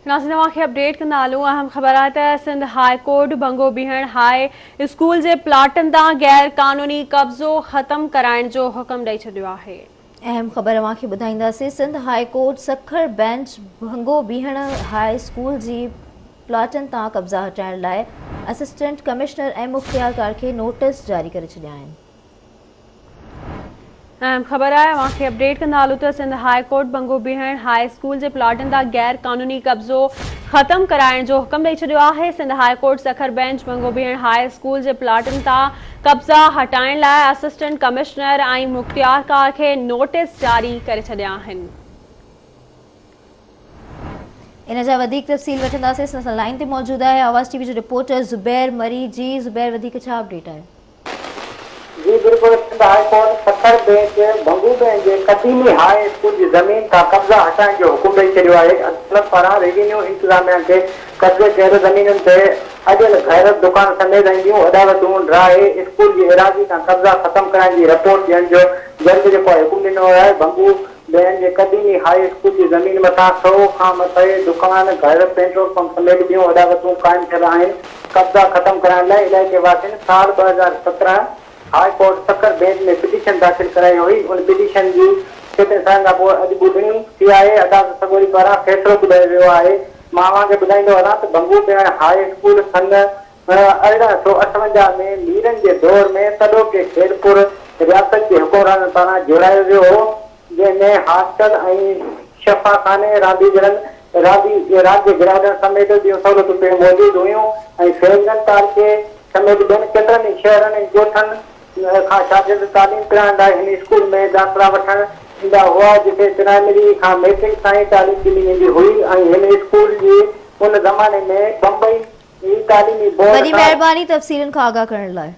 नाज़रीन तव्हांखे अपडेट कंदा हलूं। अहम ख़बर आहे त सिंध हाई कोर्ट भंगो बीहण हाई स्कूल जे प्लाटनि तां गैर क़ानूनी कब्ज़ो ख़त्म कराइण जो हुकुम ॾेई छॾियो आहे। अहम ख़बर अवांखे ॿुधाईंदासीं। Sindh high court Sukkur bench Bhango Beehan high school जी प्लाटनि तां कब्ज़ा हटाइण लाइ असिस्टेंट कमिश्नर ऐं मुख़्तियारकार खे नोटिस जारी करे छॾिया आहिनि। अहम ख़बर आहे अवांखे अपडेट कंदा हलूं त सिंध हाई कोर्ट भंगो बीहण हाई स्कूल जे प्लाटनि तां गैर क़ानूनी कब्ज़ो ख़त्म कराइण जो हुकुम ॾेई छॾियो आहे। Sindh high court Sukkur bench Bhango Beehan high school जे प्लाटनि तां कब्ज़ा हटाइण लाइ असिस्टेंट कमिश्नर ऐं मुख़्तियारकार खे नोटिस जारी करे छॾिया आहिनि। इन जा वधीक तफ़सील वठंदासीं। असां सां लाइन ते मौजूद आहे आवाज़ टीवी जो रिपोर्टर ज़ुबैर मरी। जी ज़ुबैर, वधीक छा अपडेट आहे? जी बिल्कुल, Sindh high court Sukkur bench Bhangu bench जे कदीमी हाई स्कूल जी ज़मीन का कब्ज़ा हटाइण जो हुकुम ॾेई छॾियो आहे। अदालत पारां रेवेन्यू इंतज़ामिया खे कब्ज़े कयल ज़मीनुनि ते अॼु गैर दुकान समेत ईंदियूं अदालतूं राहे स्कूल जी एराज़ी खां कब्ज़ा ख़त्म कराइण जी रिपोर्ट ॾियण जो जल्द जेको आहे हुकुम ॾिनो आहे। भंगू बेंच जे कदीमी हाई स्कूल जी ज़मीन मथां 100 खां मथे दुकान घर पेट्रोल पंप समेत ॿियूं अदालतूं क़ाइमु थियल आहिनि। कब्ज़ा ख़त्म कराइण लाइ इलाइक़े वासियुनि साल 2017 हाई कोर्ट सखर बेंच में पिटीशन दाख़िल कराई हुई। उन पिटीशन जी अॼु ॿुधणी थी आहे। अदालत सॻोरी पारां फ़ैसिलो ॿुधायो वियो आहे। मां तव्हांखे ॿुधाईंदो वञा त भंगू बेंच हाई स्कूल सन 1858 में मीरनि जे दौर में सॼोके खेलपुर रियासत जे हुकुमराननि पारां जोड़ायो वियो हो, जंहिंमें हॉस्टल ऐं शफ़ाखाने राज्य गिराडन समेत ॿियूं सहूलियतूं पिणु मौजूदु हुयूं ऐं फैज़गंज तालुके समेत ॿियनि केतिरनि ई शहरनि ऐं ॻोठनि खां शागिर्द तालीम कराइण लाइ हिन स्कूल में दाख़िला वठण ईंदा हुआ, जिते प्राइमरी खां मैट्रिक ताईं तालीम ॾिनी वेंदी हुई ऐं हिन स्कूल जी उन ज़माने में बम्बई तालीमी बोर्ड वॾी महिरबानी तफ़सीलनि खां आगाह करण लाइ।